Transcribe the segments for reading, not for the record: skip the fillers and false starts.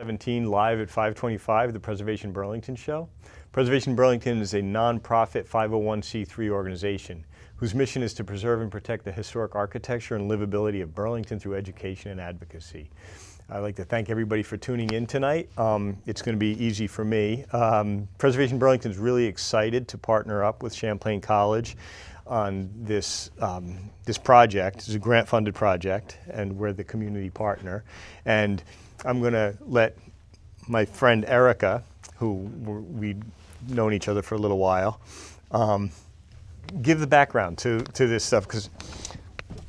17 live at 525, the Preservation Burlington Show. Preservation Burlington is a nonprofit 501c3 organization whose mission is to preserve and protect the historic architecture and livability of Burlington through education and advocacy. I'd like to thank everybody for tuning in tonight. It's going to be easy for me. Preservation Burlington is really excited to partner up with Champlain College on this project. It's a grant-funded project, and we're the community partner. And I'm going to let my friend Erica, who we've known each other for a little while, give the background to this stuff, because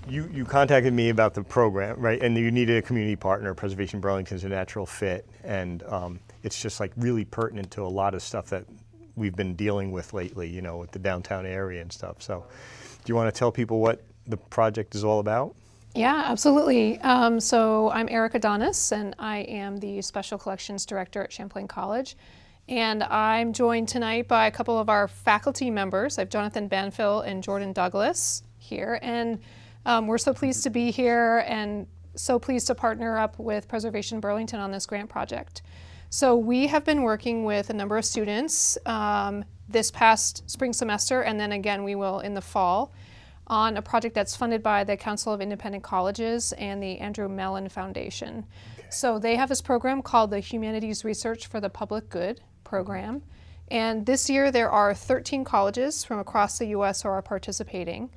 you contacted me about the program, right? And you needed a community partner. Preservation Burlington is a natural fit, and it's just like really pertinent to a lot of stuff that we've been dealing with lately, you know, with the downtown area and stuff. So do you want to tell people what the project is all about? Yeah, absolutely. So I'm Erica Donis, and I am the Special Collections Director at Champlain College. And I'm joined tonight by a couple of our faculty members. I have Jonathan Banfill and Jordan Douglas here. And we're so pleased to be here and so pleased to partner up with Preservation Burlington on this grant project. So we have been working with a number of students this past spring semester, and then again we will in the fall, on a project that's funded by the Council of Independent Colleges and the Andrew Mellon Foundation. Okay. So they have this program called the Humanities Research for the Public Good program. And this year there are 13 colleges from across the US who are participating.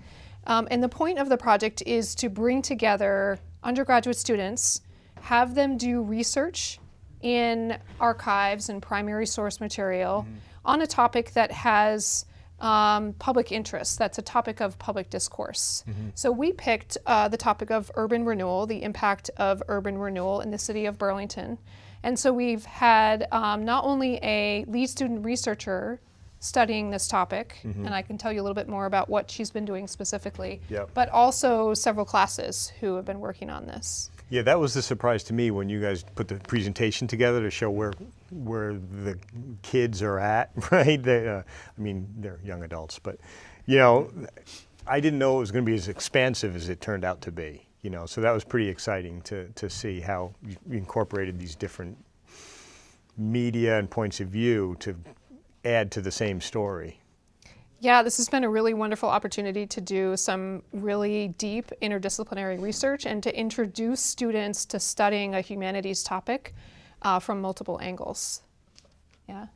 And the point of the project is to bring together undergraduate students, have them do research in archives and primary source material on a topic that has public interest, that's a topic of public discourse. So we picked the topic of urban renewal, the impact of urban renewal in the city of Burlington. And so we've had not only a lead student researcher studying this topic, and I can tell you a little bit more about what she's been doing specifically, but also several classes who have been working on this. Yeah, that was the surprise to me when you guys put the presentation together to show where the kids are at, right? They, I mean, they're young adults, but, you know, I didn't know it was going to be as expansive as it turned out to be, you know, so that was pretty exciting to see how you incorporated these different media and points of view to add to the same story. Yeah, this has been a really wonderful opportunity to do some really deep interdisciplinary research and to introduce students to studying a humanities topic from multiple angles. Yeah.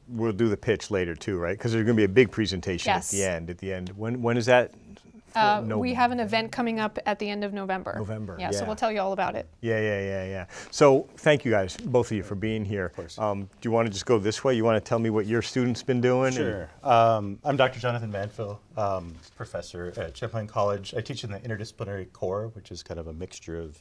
We'll do the pitch later too, right? Because there's going to be a big presentation at the end. When is that? We have an event coming up at the end of November. Yeah, so we'll tell you all about it. Yeah. So thank you guys, both of you, for being here. Of course. Do you want to just go this way? You want to tell me what your students been doing? Sure. I'm Dr. Jonathan Banfill, professor at Champlain College. I teach in the interdisciplinary core, which is kind of a mixture of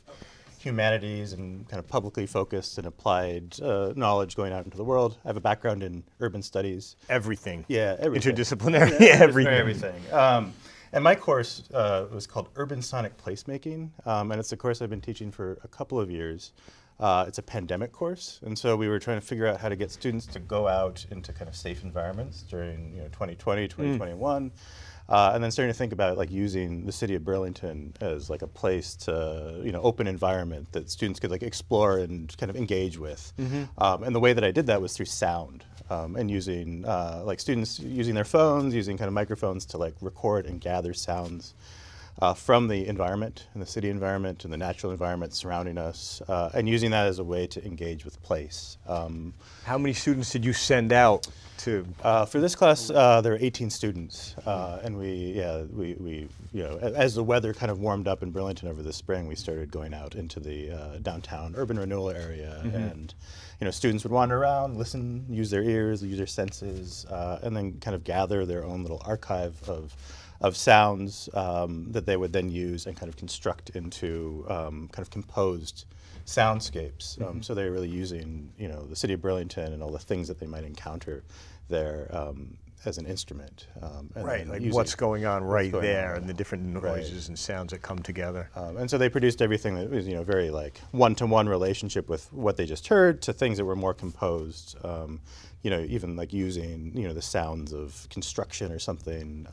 humanities and kind of publicly focused and applied knowledge going out into the world. I have a background in urban studies. Everything. Yeah, everything. Interdisciplinary, everything. And my course was called Urban Sonic Placemaking, and it's a course I've been teaching for a couple of years. It's a pandemic course, and so we were trying to figure out how to get students to go out into kind of safe environments during 2020, 2021, and then starting to think about like using the city of Burlington as like a place to, open environment that students could like explore and kind of engage with. And the way that I did that was through sound. And using like students using their phones, using kind of microphones to like record and gather sounds from the environment, and the city environment, and the natural environment surrounding us, and using that as a way to engage with place. How many students did you send out to? For this class, there are 18 students, and we, as the weather kind of warmed up in Burlington over the spring, we started going out into the downtown urban renewal area, and students would wander around, listen, use their ears, use their senses, and then kind of gather their own little archive of sounds that they would then use and kind of construct into kind of composed soundscapes. So they're really using, the city of Burlington and all the things that they might encounter there as an instrument. Right, like what's going on right there and the different noises and sounds that come together. And so they produced everything that was, very like one-to-one relationship with what they just heard to things that were more composed. Even like using, the sounds of construction or something.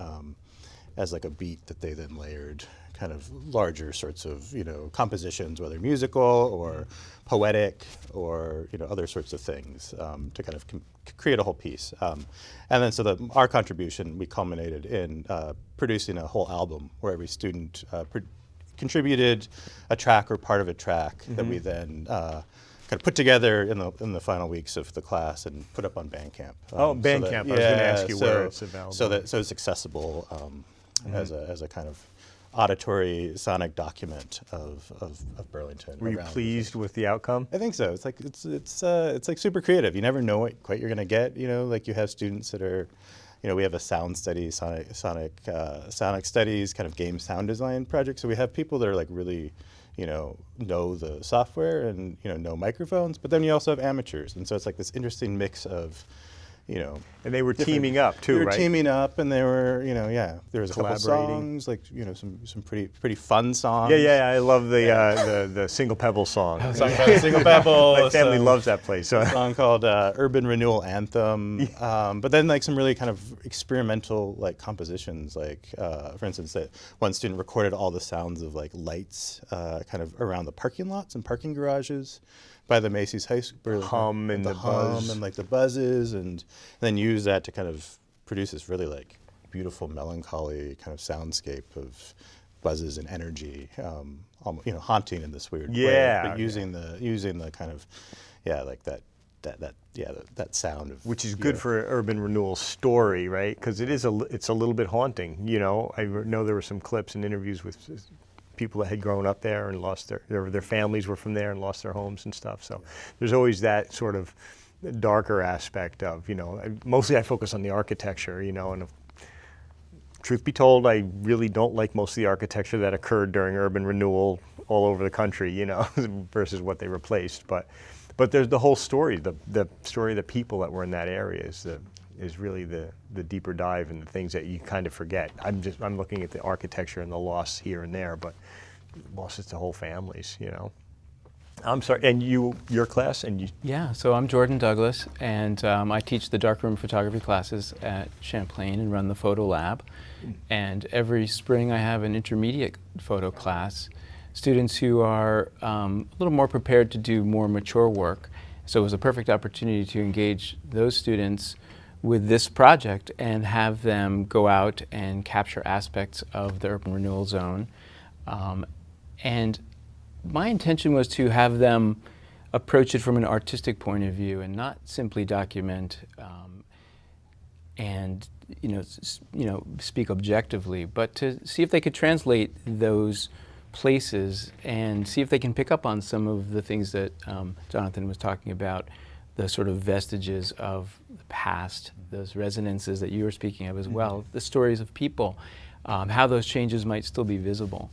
as like a beat that they then layered kind of larger sorts of, compositions, whether musical or poetic or, other sorts of things to kind of create a whole piece. And then so our contribution, we culminated in producing a whole album where every student contributed a track or part of a track that we then kind of put together in the final weeks of the class and put up on Bandcamp. Bandcamp. I was going to ask you where it's available. So it's accessible as a kind of auditory sonic document of Burlington. Were you pleased with the outcome? I think so. It's like super creative. You never know what quite you're going to get. Like you have students that are, we have a sound studies, sonic studies, kind of game sound design project. So we have people that are like really, know the software and know microphones. But then you also have amateurs, and so it's like this interesting mix of, and they were teaming up too, right? They were teaming up, and they were, there was a couple songs, like some pretty fun songs. Yeah. I love the Single Pebble song. Single Pebble. My family loves that place. So. A song called Urban Renewal Anthem. But then like some really kind of experimental like compositions, like for instance, that one student recorded all the sounds of like lights kind of around the parking lots and parking garages by the Macy's High School. Hum and the buzz. And like the buzzes, and then use that to kind of produce this really like beautiful melancholy kind of soundscape of buzzes and energy, haunting in this weird way. But using the kind of, like that sound of, which is good for urban renewal story, right? Because it's a little bit haunting. I know there were some clips and interviews with people that had grown up there and lost their families were from there and lost their homes and stuff. So there's always that sort of darker aspect of, mostly I focus on the architecture, and truth be told, I really don't like most of the architecture that occurred during urban renewal all over the country, versus what they replaced. But there's the whole story, the story of the people that were in that area is really the deeper dive and the things that you kind of forget. I'm looking at the architecture and the loss here and there, but losses to whole families, I'm sorry, and your class and you? Yeah, so I'm Jordan Douglas, and I teach the darkroom photography classes at Champlain and run the photo lab. And every spring I have an intermediate photo class, students who are a little more prepared to do more mature work. So it was a perfect opportunity to engage those students with this project and have them go out and capture aspects of the urban renewal zone. And my intention was to have them approach it from an artistic point of view and not simply document and speak objectively, but to see if they could translate those places and see if they can pick up on some of the things that Jonathan was talking about, the sort of vestiges of the past, those resonances that you were speaking of as well, the stories of people, how those changes might still be visible,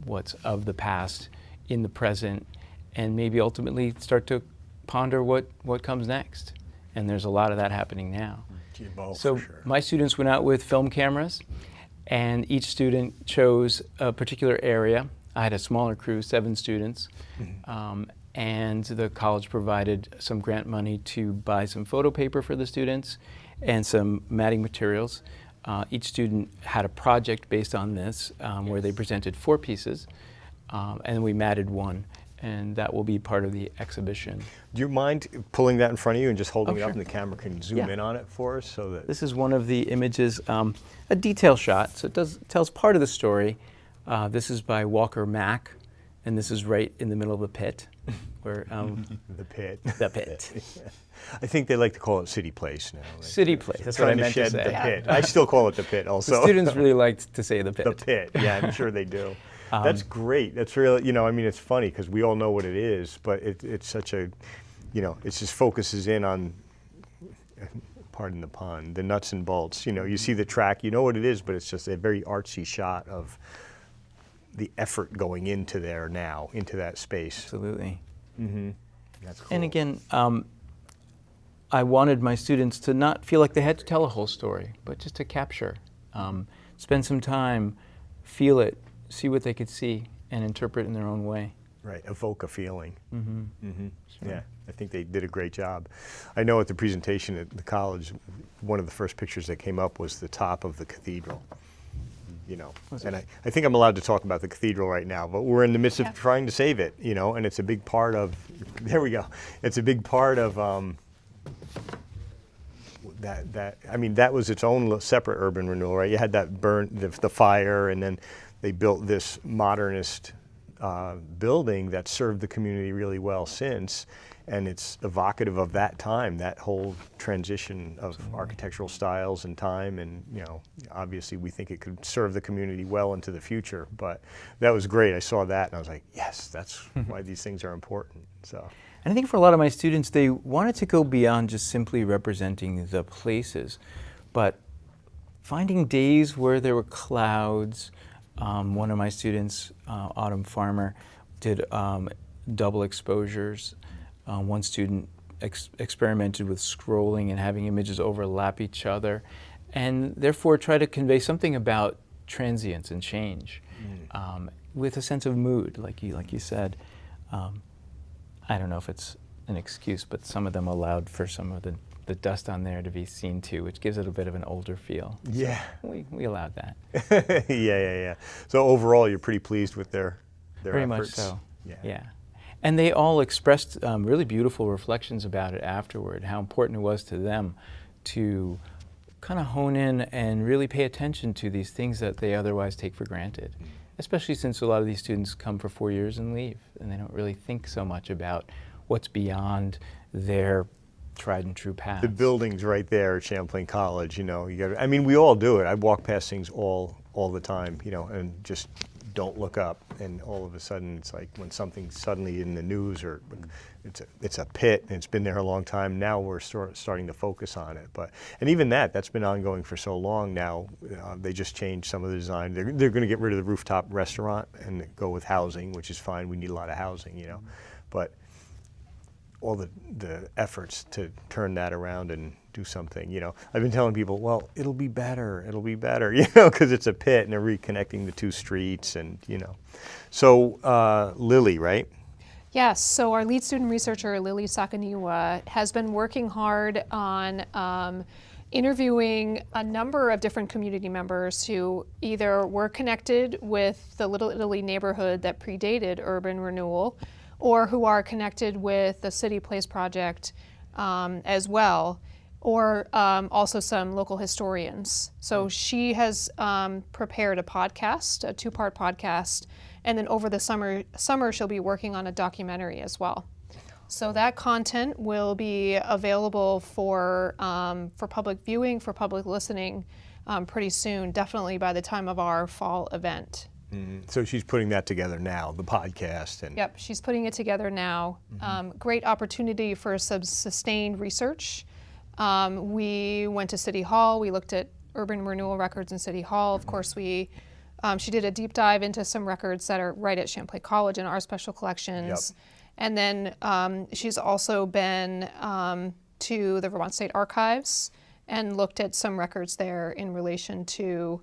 what's of the past in the present, and maybe ultimately start to ponder what comes next. And there's a lot of that happening now. So my students went out with film cameras, and each student chose a particular area. I had a smaller crew, 7 students, and the college provided some grant money to buy some photo paper for the students and some matting materials. Each student had a project based on this where they presented 4 pieces, and we matted 1. And that will be part of the exhibition. Do you mind pulling that in front of you and just holding it up, sure. and the camera can zoom in on it for us? So that This is one of the images, a detail shot, so it tells part of the story. This is by Walker Mack, and this is right in the middle of the pit. Where, the pit. The pit. I think they like to call it City Place now. City Place, that's what I meant to shed say. the pit. I still call it the pit also. The students really liked to say the pit. The pit, yeah, I'm sure they do. That's great. That's really, it's funny because we all know what it is, but it's such a, it just focuses in on, pardon the pun, the nuts and bolts. You see the track, you know what it is, but it's just a very artsy shot of the effort going into there now, into that space. Absolutely. That's cool. And again, I wanted my students to not feel like they had to tell a whole story, but just to capture, spend some time, feel it, see what they could see, and interpret in their own way. Right, evoke a feeling. Sure. Yeah, I think they did a great job. I know at the presentation at the college, one of the first pictures that came up was the top of the cathedral. you know. And I think I'm allowed to talk about the cathedral right now, but we're in the midst of trying to save it, you know, and it's a big part of, there we go, it's a big part of I mean, that was its own separate urban renewal, right? You had that the fire, and then they built this modernist building that served the community really well since, and it's evocative of that time, that whole transition of architectural styles and time, and you know, obviously we think it could serve the community well into the future, but that was great. I saw that and I was like, yes, that's why these things are important. So. And I think for a lot of my students, they wanted to go beyond just simply representing the places, but finding days where there were clouds. One of my students, Autumn Farmer, did double exposures. One student experimented with scrolling and having images overlap each other, and therefore try to convey something about transience and change with a sense of mood, like you said. I don't know if it's an excuse, but some of them allowed for some of the dust on there to be seen too, which gives it a bit of an older feel. Yeah. So we allowed that. yeah. So overall, you're pretty pleased with their Very efforts. much so. Yeah. And they all expressed really beautiful reflections about it afterward, how important it was to them to kind of hone in and really pay attention to these things that they otherwise take for granted, especially since a lot of these students come for 4 years and leave, and they don't really think so much about what's beyond their tried and true paths. The building's right there at Champlain College, you know. I mean, we all do it. I walk past things all the time, you know, and just don't look up, and all of a sudden it's like when something's suddenly in the news, or it's a pit and it's been there a long time. Now we're starting to focus on it, and even that's been ongoing for so long now. They just changed some of the design. They're going to get rid of the rooftop restaurant and go with housing, which is fine. We need a lot of housing, you know, but all the efforts to turn that around and do something, you know. I've been telling people, well, it'll be better, you know, because it's a pit and they're reconnecting the two streets, and, you know. So Lily, right? Yes, so our lead student researcher, Lily Sakaniwa, has been working hard on interviewing a number of different community members who either were connected with the Little Italy neighborhood that predated urban renewal, or who are connected with the City Place project as well, or also some local historians. So she has prepared a podcast, a 2-part podcast, and then over the summer she'll be working on a documentary as well. So that content will be available for public viewing, for public listening pretty soon, definitely by the time of our fall event. So she's putting that together now, the podcast. And Yep, she's putting it together now. Great opportunity for some sustained research. We went to City Hall. We looked at urban renewal records in City Hall. Of course, she did a deep dive into some records that are right at Champlain College in our special collections. Yep. And then she's also been to the Vermont State Archives and looked at some records there in relation to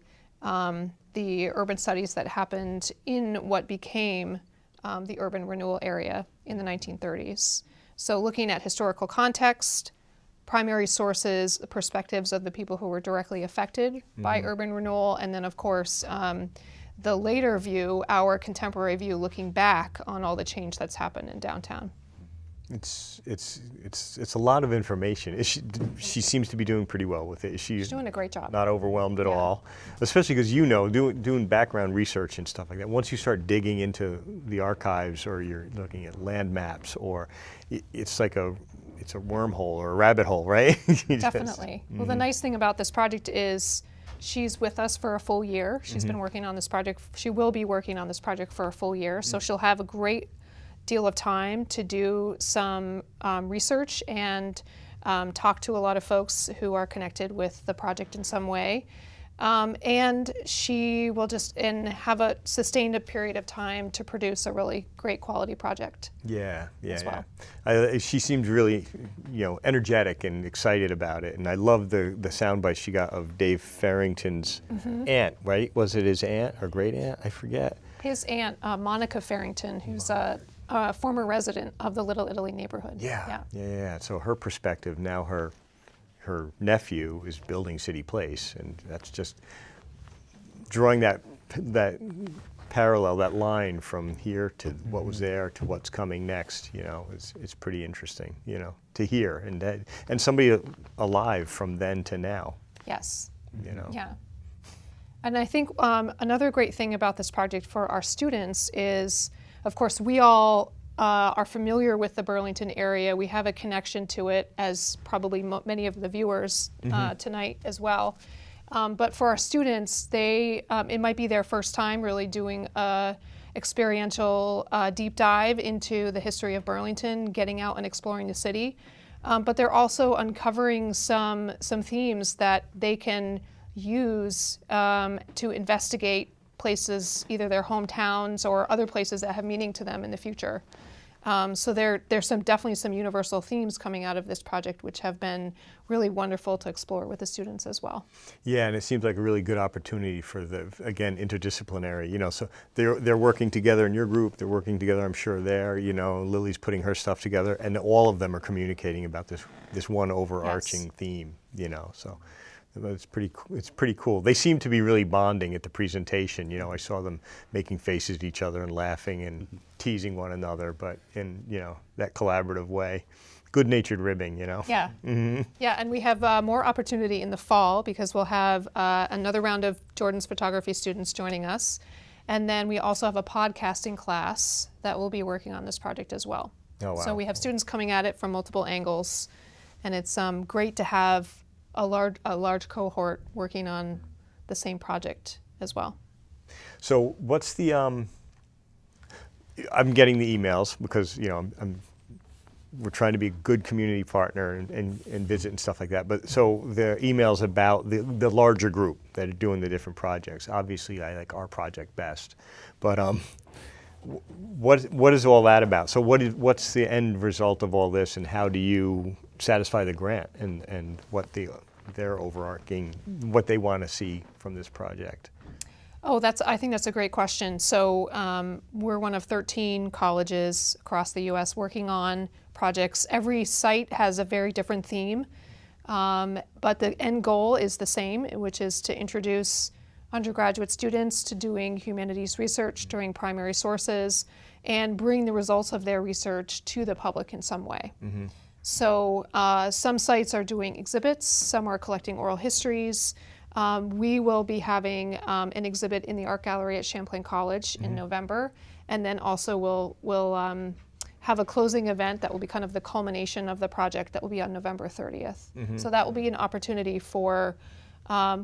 the urban studies that happened in what became the urban renewal area in the 1930s. So looking at historical context, primary sources, the perspectives of the people who were directly affected by urban renewal, and then of course the later view, our contemporary view, looking back on all the change that's happened in downtown. It's a lot of information. She seems to be doing pretty well with it. She's doing a great job. Not overwhelmed at all, especially because, you know, doing background research and stuff like that. Once you start digging into the archives, or you're looking at land maps, or it's like it's a wormhole or a rabbit hole, right? Definitely. Well, the nice thing about this project is she's with us for a full year. She's been working on this project. She will be working on this project for a full year, so she'll have a great deal of time to do some research and talk to a lot of folks who are connected with the project in some way. And she will just have a sustained period of time to produce a really great quality project. Yeah. Well. She seemed really, you know, energetic and excited about it, and I love the soundbite she got of Dave Farrington's aunt. Right? Was it his aunt or great aunt? I forget. His aunt, Monica Farrington, who's a former resident of the Little Italy neighborhood. Yeah. So her perspective now, her nephew is building City Place, and that's just drawing that parallel, that line from here to what was there to what's coming next, is pretty interesting, to hear, and somebody alive from then to now, Yes. Yeah. And I think another great thing about this project for our students is, of course, we all are familiar with the Burlington area. We have a connection to it, as probably many of the viewers tonight as well. But for our students, it might be their first time really doing a experiential deep dive into the history of Burlington, getting out and exploring the city. But they're also uncovering some themes that they can use to investigate places, either their hometowns or other places that have meaning to them in the future. So there's definitely some universal themes coming out of this project, which have been really wonderful to explore with the students as well. Yeah, and it seems like a really good opportunity for again, interdisciplinary, so they're working together in your group, they're working together, I'm sure there, Lily's putting her stuff together, and all of them are communicating about this one overarching theme, so. It's pretty cool. They seem to be really bonding at the presentation. I saw them making faces at each other and laughing and teasing one another, but in that collaborative way. Good-natured ribbing, Yeah. Yeah, and we have more opportunity in the fall because we'll have another round of Jordan's photography students joining us, and then we also have a podcasting class that will be working on this project as well. Oh, wow. So we have students coming at it from multiple angles, and it's great to have a large cohort working on the same project as well. So what's the, I'm getting the emails because, we're trying to be a good community partner and visit and stuff like that. But so the emails about the larger group that are doing the different projects. Obviously, I like our project best. But what is all that about? So what's the end result of all this, and how do you satisfy the grant and what their overarching, what they want to see from this project? Oh, I think that's a great question. So we're one of 13 colleges across the U.S. working on projects. Every site has a very different theme, but the end goal is the same, which is to introduce undergraduate students to doing humanities research during primary sources and bring the results of their research to the public in some way. So some sites are doing exhibits, some are collecting oral histories. We will be having an exhibit in the art gallery at Champlain College in November, and then also we'll have a closing event that will be kind of the culmination of the project that will be on November 30th. So that will be an opportunity for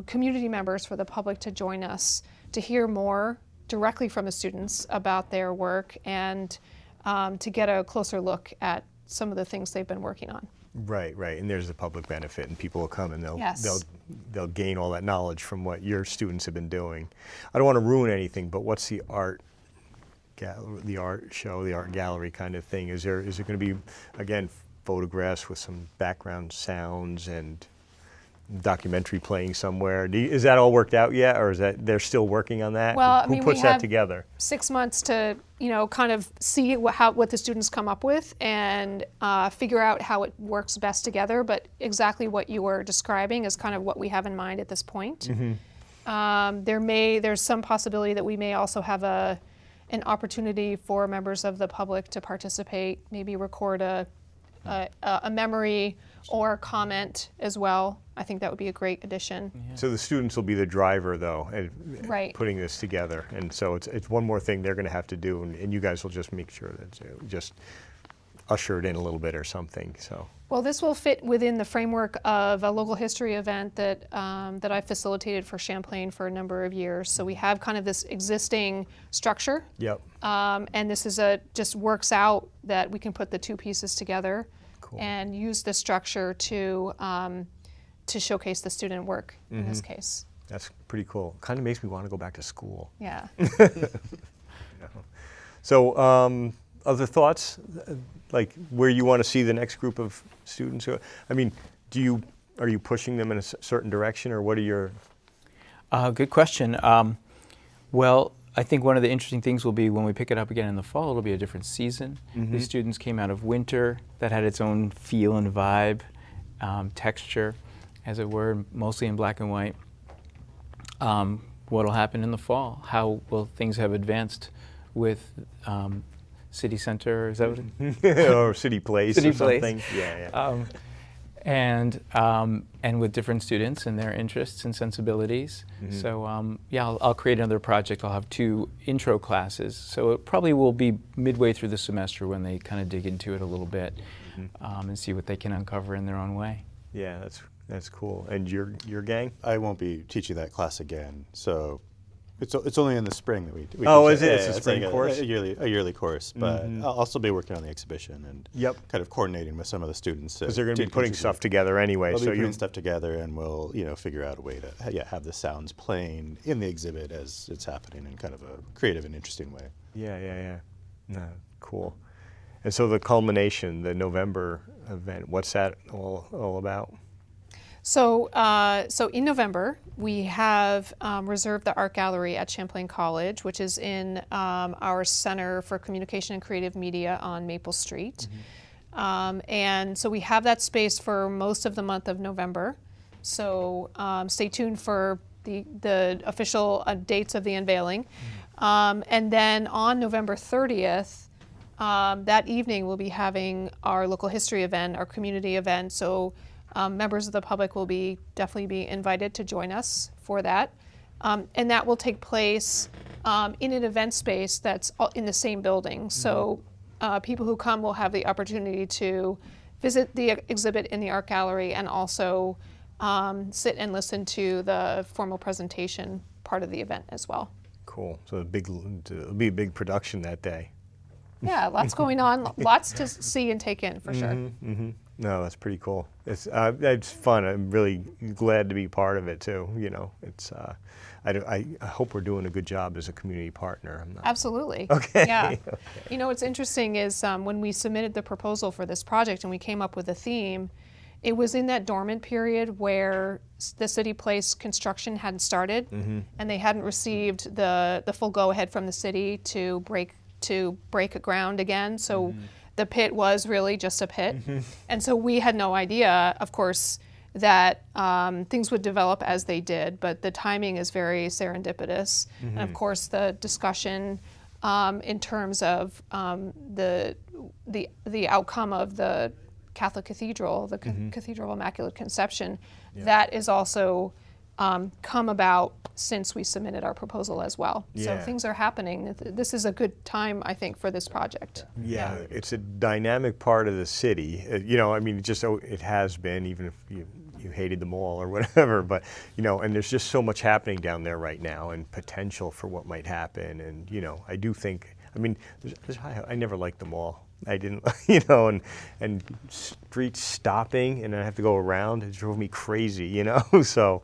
community members, for the public to join us to hear more directly from the students about their work and to get a closer look at some of the things they've been working on. Right, and there's a public benefit, and people will come and Yes. they'll gain all that knowledge from what your students have been doing. I don't want to ruin anything, but what's the art show, the art gallery kind of thing? Is it going to be, again, photographs with some background sounds and documentary playing somewhere? Is that all worked out yet, or is that they're still working on that? Well, Who puts that together? 6 months to kind of see what the students come up with and figure out how it works best together. But exactly what you were describing is kind of what we have in mind at this point. There's some possibility that we may also have an opportunity for members of the public to participate, maybe record a memory or comment as well. I think that would be a great addition. Yeah. So the students will be the driver, though, Right. putting this together. And so it's one more thing they're going to have to do, and you guys will just make sure that just usher it in a little bit or something. So. Well, this will fit within the framework of a local history event that I facilitated for Champlain for a number of years. So we have kind of this existing structure. Yep. And this is just works out that we can put the two pieces together. Cool. And use the structure to showcase the student work in this case. That's pretty cool. Kind of makes me want to go back to school. Yeah. So other thoughts, like where you want to see the next group of students? I mean, are you pushing them in a certain direction, or what are your? Good question. Well, I think one of the interesting things will be when we pick it up again in the fall, it'll be a different season. The students came out of winter that had its own feel and vibe, texture, as it were, mostly in black and white. what will happen in the fall? How will things have advanced with City Center? Is that what it? Or City Place City or Place. something. Yeah. And with different students and their interests and sensibilities. So yeah, I'll create another project. I'll have 2 intro classes. So it probably will be midway through the semester when they kind of dig into it a little bit and see what they can uncover in their own way. Yeah, that's cool. And your gang? I won't be teaching that class again, so it's only in the spring that we Oh, teach is it? that. It's a Yeah, spring like course? a yearly course, but I'll also be working on the exhibition and kind of coordinating with some of the students. Because they're going to be putting stuff together anyway. We'll so be putting stuff together, and we'll figure out a way to have the sounds playing in the exhibit as it's happening in kind of a creative and interesting way. Yeah. No, cool. And so the culmination, the November event, what's that all about? So, so in November, we have reserved the art gallery at Champlain College, which is in our Center for Communication and Creative Media on Maple Street. And so we have that space for most of the month of November. So stay tuned for the official dates of the unveiling. And then on November 30th, that evening we'll be having our local history event, our community event. So members of the public will definitely be invited to join us for that. And that will take place in an event space that's in the same building. So people who come will have the opportunity to visit the exhibit in the art gallery and also sit and listen to the formal presentation part of the event as well. Cool. So it'll be a big production that day. Yeah, lots going on, lots to see and take in for sure. No, that's pretty cool. It's fun. I'm really glad to be part of it too. I hope we're doing a good job as a community partner. Absolutely. Okay. Yeah. You know, what's interesting is when we submitted the proposal for this project and we came up with a theme, it was in that dormant period where the City Place construction hadn't started and they hadn't received the full go-ahead from the city to break ground again. So the pit was really just a pit. And so we had no idea, of course, that things would develop as they did, but the timing is very serendipitous. And of course, the discussion in terms of the outcome of the Catholic Cathedral, the Cathedral of Immaculate Conception, that is also come about since we submitted our proposal as well. So things are happening. This is a good time, I think, for this project. Yeah, it's a dynamic part of the city. I mean, it has been, even if you hated the mall or whatever, but, and there's just so much happening down there right now and potential for what might happen. And, I do think, I never liked the mall. I didn't, and streets stopping and I have to go around, it drove me crazy, so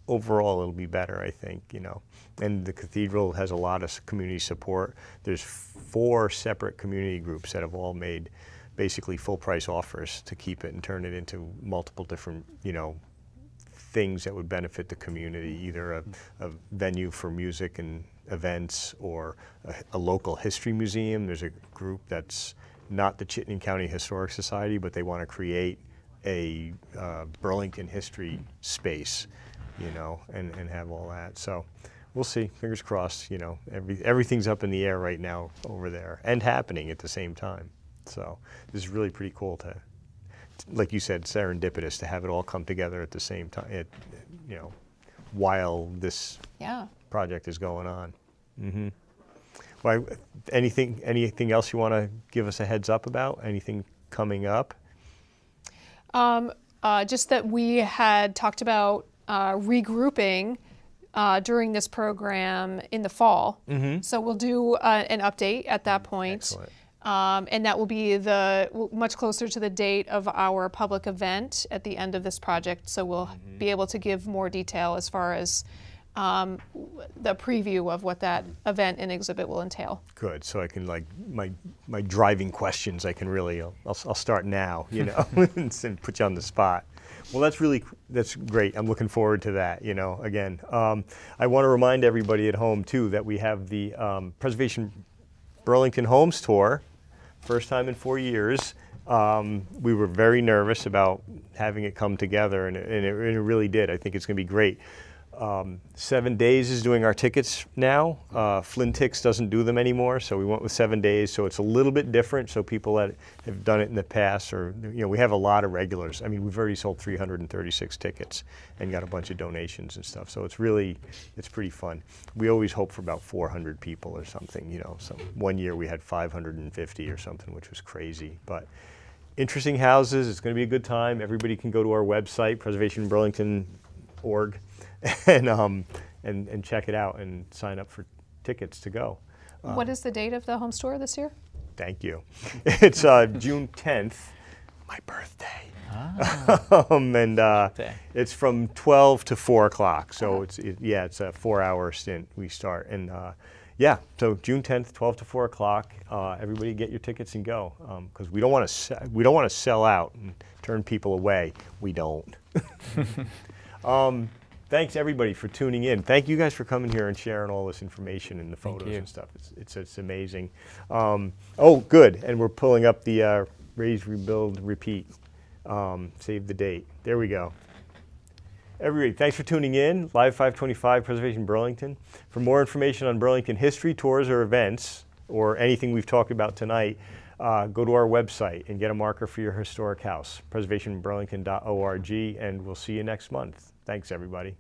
overall it'll be better, I think, and the cathedral has a lot of community support. There's 4 separate community groups that have all made basically full price offers to keep it and turn it into multiple different, things that would benefit the community, either a venue for music and events or a local history museum. There's a group that's not the Chittenden County Historic Society, but they want to create a Burlington history space, and have all that. So we'll see, fingers crossed, everything's up in the air right now over there and happening at the same time. So this is really pretty cool to, like you said, serendipitous to have it all come together at the same time, while this project is going on. Well, anything else you want to give us a heads up about? Anything coming up? Just that we had talked about regrouping during this program in the fall. So we'll do an update at that point. Excellent. And that will be much closer to the date of our public event at the end of this project. So we'll be able to give more detail as far as the preview of what that event and exhibit will entail. Good. So I can, like, my driving questions, I can really, I'll start now, and put you on the spot. Well, that's great. I'm looking forward to that, again. I want to remind everybody at home, too, that we have the Preservation Burlington Homes Tour, first time in 4 years. We were very nervous about having it come together, and it really did. I think it's going to be great. 7 Days is doing our tickets now. Flintix doesn't do them anymore, so we went with 7 Days. So it's a little bit different. So people that have done it in the past, or we have a lot of regulars. I mean, we've already sold 336 tickets and got a bunch of donations and stuff. So it's pretty fun. We always hope for about 400 people or something. So one year we had 550 or something, which was crazy. But interesting houses. It's going to be a good time. Everybody can go to our website, preservationburlington.org. And check it out and sign up for tickets to go. What is the date of the home store this year? Thank you. It's June 10th, my birthday. And it's from 12 to 4 o'clock. So it's a 4-hour stint we start. And so June 10th, 12 to 4 o'clock. Everybody get your tickets and go, because we don't want to sell out and turn people away. We don't. Thanks everybody for tuning in. Thank you guys for coming here and sharing all this information and the photos and stuff. It's amazing. Good. And we're pulling up the Raise, Rebuild, Repeat. Save the date. There we go. Everybody, thanks for tuning in. Live 525 Preservation Burlington. For more information on Burlington history, tours, or events, or anything we've talked about tonight, go to our website and get a marker for your historic house, preservationburlington.org, and we'll see you next month. Thanks, everybody.